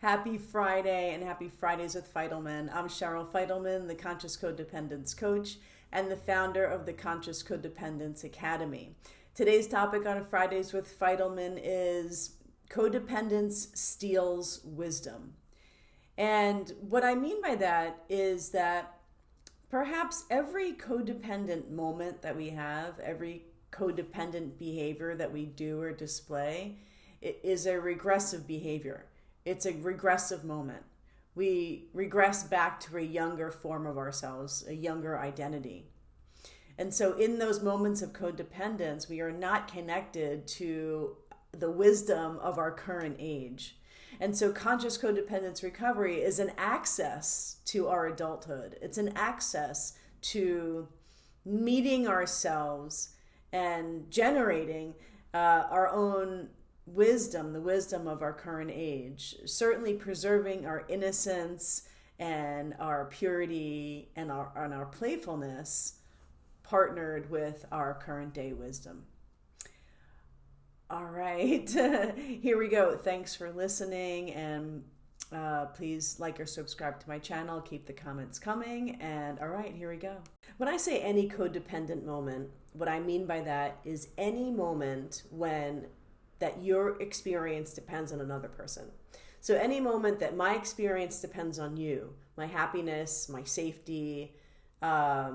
Happy Friday and happy Fridays with Fidelman. I'm Cheryl Fidelman, the Conscious Codependence Coach and the founder of the Conscious Codependence Academy. Today's topic on Fridays with Fidelman is codependence steals wisdom. And what I mean by that is that perhaps every codependent moment that we have, every codependent behavior that we do or display, it is a regressive behavior. It's a regressive moment. We regress back to a younger form of ourselves, a younger identity. And so in those moments of codependence, we are not connected to the wisdom of our current age. And so conscious codependence recovery is an access to our adulthood. It's an access to meeting ourselves and generating our own wisdom, the wisdom of our current age, certainly preserving our innocence and our purity and our playfulness, partnered with our current day wisdom. All right, here we go. Thanks for listening, and please like or subscribe to my channel. Keep the comments coming. And all right, here we go. When I say any codependent moment, what I mean by that is any moment that your experience depends on another person. So any moment that my experience depends on you, my happiness, my safety, my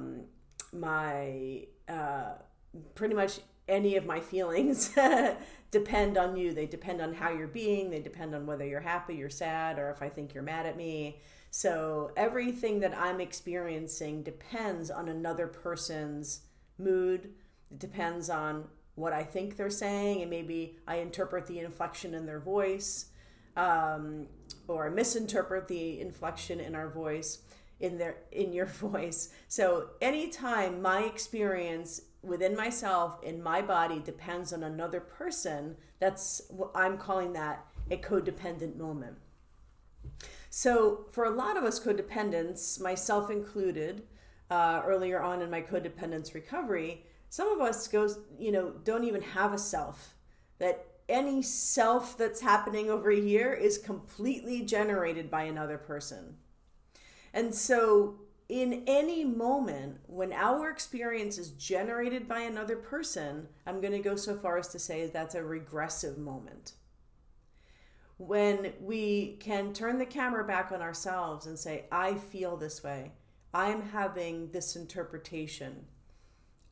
pretty much any of my feelings depend on you. They depend on how you're being. They depend on whether you're happy, you're sad, or if I think you're mad at me. So everything that I'm experiencing depends on another person's mood. It depends on what I think they're saying, and maybe I interpret the inflection in their voice, or misinterpret the inflection in our voice, in your voice. So anytime my experience within myself, in my body, depends on another person, that's what I'm calling that a codependent moment. So for a lot of us codependents, myself included, earlier on in my codependence recovery, some of us don't even have a self. That any self that's happening over here is completely generated by another person. And so in any moment when our experience is generated by another person, I'm going to go so far as to say that's a regressive moment. When we can turn the camera back on ourselves and say, I feel this way. I'm having this interpretation.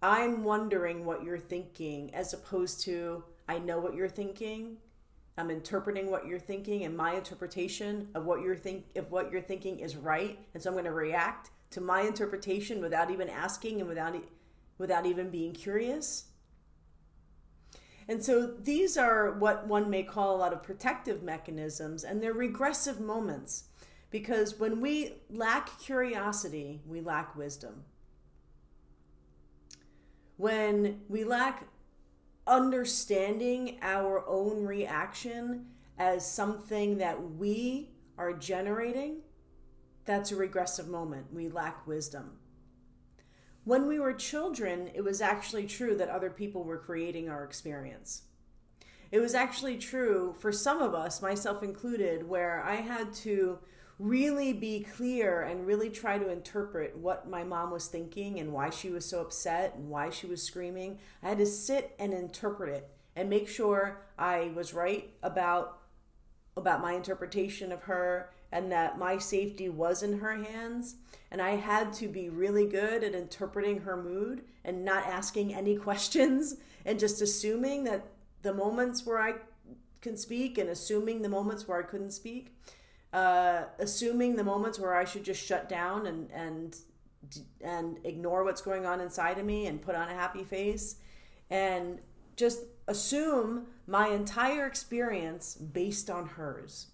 I'm wondering what you're thinking, as opposed to, I know what you're thinking. I'm interpreting what you're thinking, and my interpretation of what you're thinking is right. And so I'm going to react to my interpretation without even asking and without even being curious. And so these are what one may call a lot of protective mechanisms, and they're regressive moments, because when we lack curiosity, we lack wisdom. When we lack understanding our own reaction as something that we are generating, that's a regressive moment. We lack wisdom. When we were children, it was actually true that other people were creating our experience. It was actually true for some of us, myself included, where I had to really be clear and really try to interpret what my mom was thinking and why she was so upset and why she was screaming. I had to sit and interpret it and make sure I was right about my interpretation of her, and that my safety was in her hands. And I had to be really good at interpreting her mood and not asking any questions, and just assuming that the moments where I can speak and assuming the moments where I couldn't speak, assuming the moments where I should just shut down and ignore what's going on inside of me and put on a happy face, and just assume my entire experience based on hers.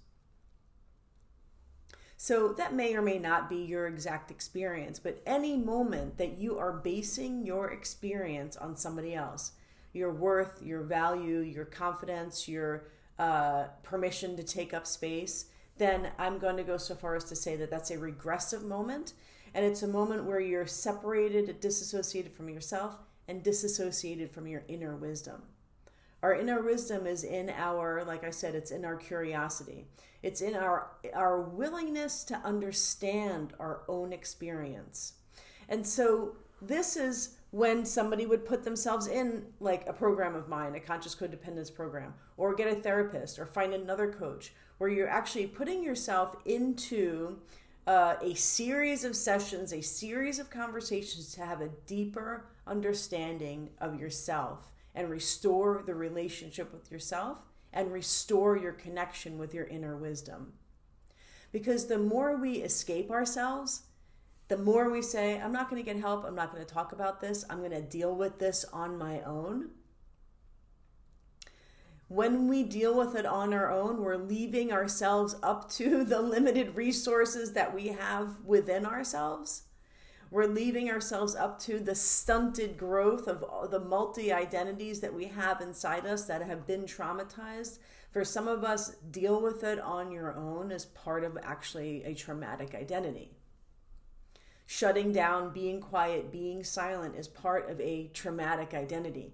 So that may or may not be your exact experience, but any moment that you are basing your experience on somebody else, your worth, your value, your confidence, your permission to take up space, then I'm going to go so far as to say that that's a regressive moment. And it's a moment where you're separated, disassociated from yourself, and disassociated from your inner wisdom. Our inner wisdom is in our, like I said, it's in our curiosity. It's in our willingness to understand our own experience. And so this is when somebody would put themselves in like a program of mine, a conscious codependence program, or get a therapist or find another coach, where you're actually putting yourself into a series of sessions, a series of conversations to have a deeper understanding of yourself and restore the relationship with yourself and restore your connection with your inner wisdom. Because the more we escape ourselves, the more we say, I'm not going to get help, I'm not going to talk about this, I'm going to deal with this on my own. When we deal with it on our own, we're leaving ourselves up to the limited resources that we have within ourselves. We're leaving ourselves up to the stunted growth of the multi-identities that we have inside us that have been traumatized. For some of us, deal with it on your own as part of actually a traumatic identity. Shutting down, being quiet, being silent is part of a traumatic identity.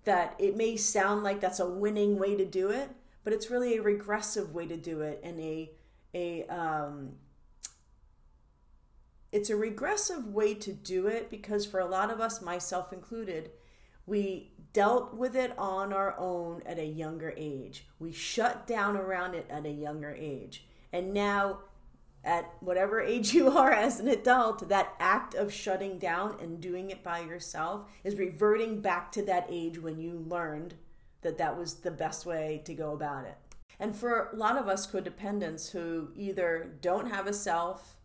That it may sound like that's a winning way to do it, but it's really a regressive way to do it, and it's a regressive way to do it because for a lot of us, myself included, we dealt with it on our own at a younger age. We shut down around it at a younger age. And now, at whatever age you are as an adult, that act of shutting down and doing it by yourself is reverting back to that age when you learned that that was the best way to go about it. And for a lot of us codependents who either don't have a self,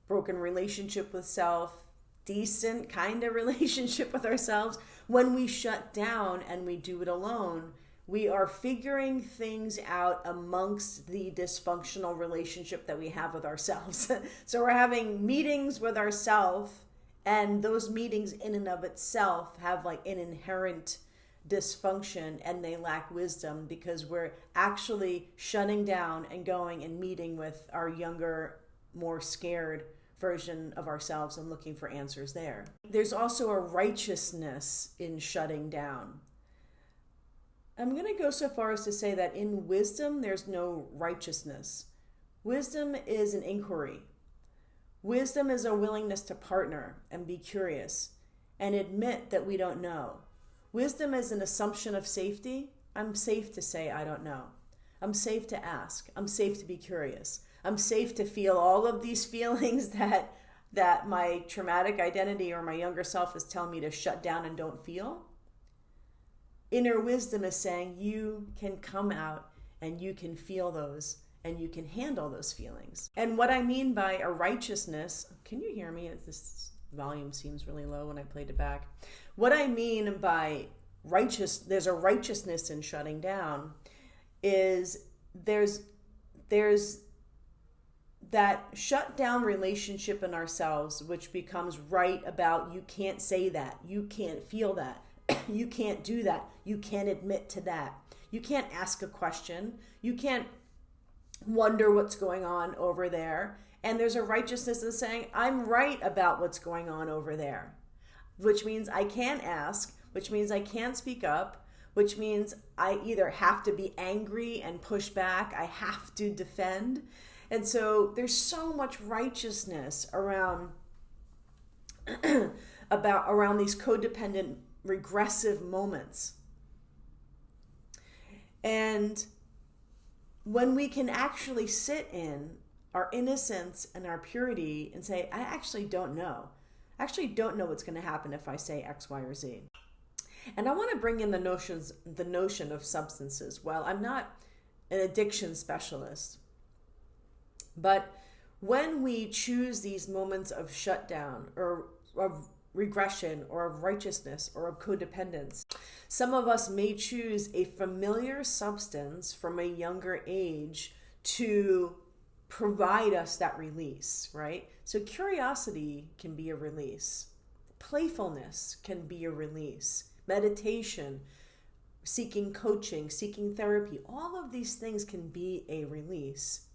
broken relationship with self, decent kind of relationship with ourselves, when we shut down and we do it alone, we are figuring things out amongst the dysfunctional relationship that we have with ourselves. So we're having meetings with ourselves, and those meetings in and of itself have like an inherent dysfunction, and they lack wisdom because we're actually shutting down and going and meeting with our younger, more scared version of ourselves and looking for answers there. There's also a righteousness in shutting down. I'm going to go so far as to say that in wisdom, there's no righteousness. Wisdom is an inquiry. Wisdom is a willingness to partner and be curious and admit that we don't know. Wisdom is an assumption of safety. I'm safe to say I don't know. I'm safe to ask. I'm safe to be curious. I'm safe to feel all of these feelings that my traumatic identity or my younger self is telling me to shut down and don't feel. Inner wisdom is saying you can come out and you can feel those and you can handle those feelings. And what I mean by a righteousness, can you hear me? This volume seems really low when I played it back. What I mean by there's a righteousness in shutting down is there's that shut down relationship in ourselves, which becomes right about you can't say that, you can't feel that, you can't do that, you can't admit to that, you can't ask a question, you can't wonder what's going on over there. And there's a righteousness in saying I'm right about what's going on over there, which means I can't ask, which means I can't speak up, which means I either have to be angry and push back, I have to defend. And so there's so much righteousness around around these codependent regressive moments. And when we can actually sit in our innocence and our purity and say, I actually don't know. I actually don't know what's going to happen if I say X, Y, or Z. And I want to bring in the notion of substances. Well, I'm not an addiction specialist, but when we choose these moments of shutdown or of regression or of righteousness or of codependence, some of us may choose a familiar substance from a younger age to provide us that release, right? So curiosity can be a release. Playfulness can be a release. Meditation, seeking coaching, seeking therapy, all of these things can be a release.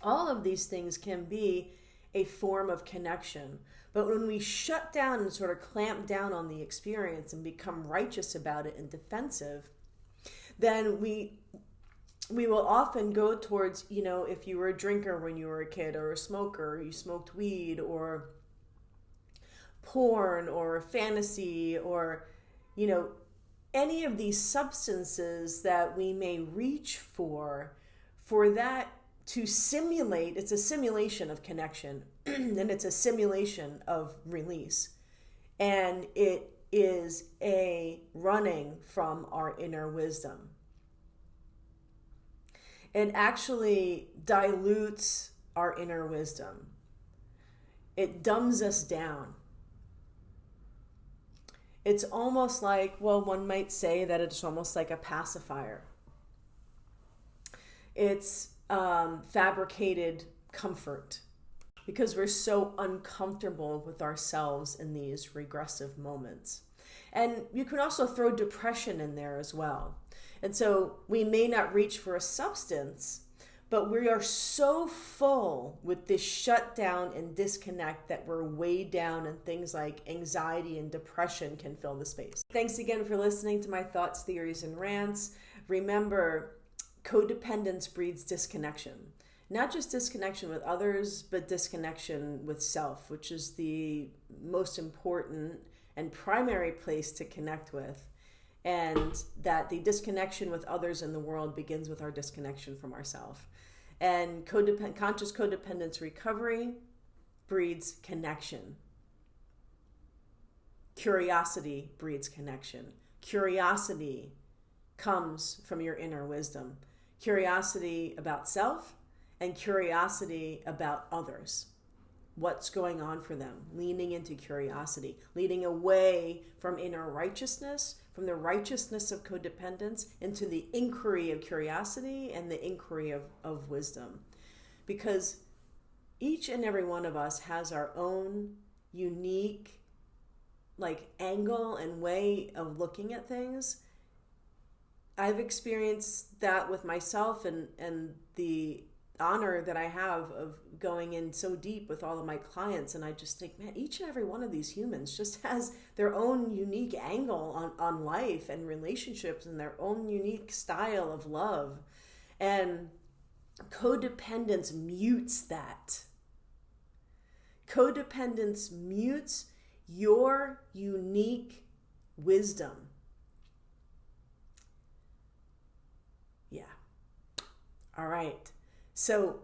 All of these things can be a form of connection. But when we shut down and sort of clamp down on the experience and become righteous about it and defensive, then we will often go towards, if you were a drinker when you were a kid, or a smoker, you smoked weed, or porn, or fantasy, or, any of these substances that we may reach for that to simulate. It's a simulation of connection and it's a simulation of release. And it is a running from our inner wisdom. It actually dilutes our inner wisdom. It dumbs us down. It's almost like, one might say that it's almost like a pacifier. It's fabricated comfort because we're so uncomfortable with ourselves in these regressive moments. And you can also throw depression in there as well. And so we may not reach for a substance, but we are so full with this shutdown and disconnect that we're weighed down, and things like anxiety and depression can fill the space. Thanks again for listening to my thoughts, theories, and rants. Remember, codependence breeds disconnection. Not just disconnection with others, but disconnection with self, which is the most important and primary place to connect with. And that the disconnection with others in the world begins with our disconnection from ourselves. And conscious codependence recovery breeds connection. Curiosity breeds connection. Curiosity comes from your inner wisdom. Curiosity about self and curiosity about others. What's going on for them? Leaning into curiosity, leading away from inner righteousness, from the righteousness of codependence, into the inquiry of curiosity and the inquiry of wisdom. Because each and every one of us has our own unique angle and way of looking at things. I've experienced that with myself, and the honor that I have of going in so deep with all of my clients. And I just think, man, each and every one of these humans just has their own unique angle on life and relationships, and their own unique style of love. And codependence mutes that. Codependence mutes your unique wisdom. Yeah. All right. So,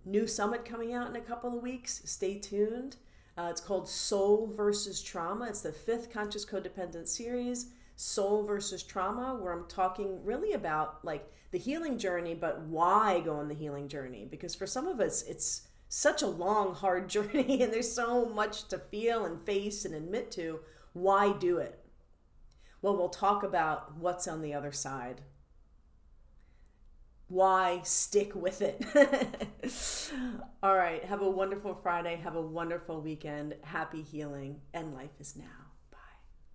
new summit coming out in a couple of weeks. Stay tuned. It's called Soul versus Trauma. It's the 5th Conscious Codependence series, Soul versus Trauma, where I'm talking really about the healing journey, but why go on the healing journey? Because for some of us, it's such a long, hard journey, and there's so much to feel and face and admit to. Why do it? Well, we'll talk about what's on the other side. Why stick with it? All right. Have a wonderful Friday. Have a wonderful weekend. Happy healing. And life is now.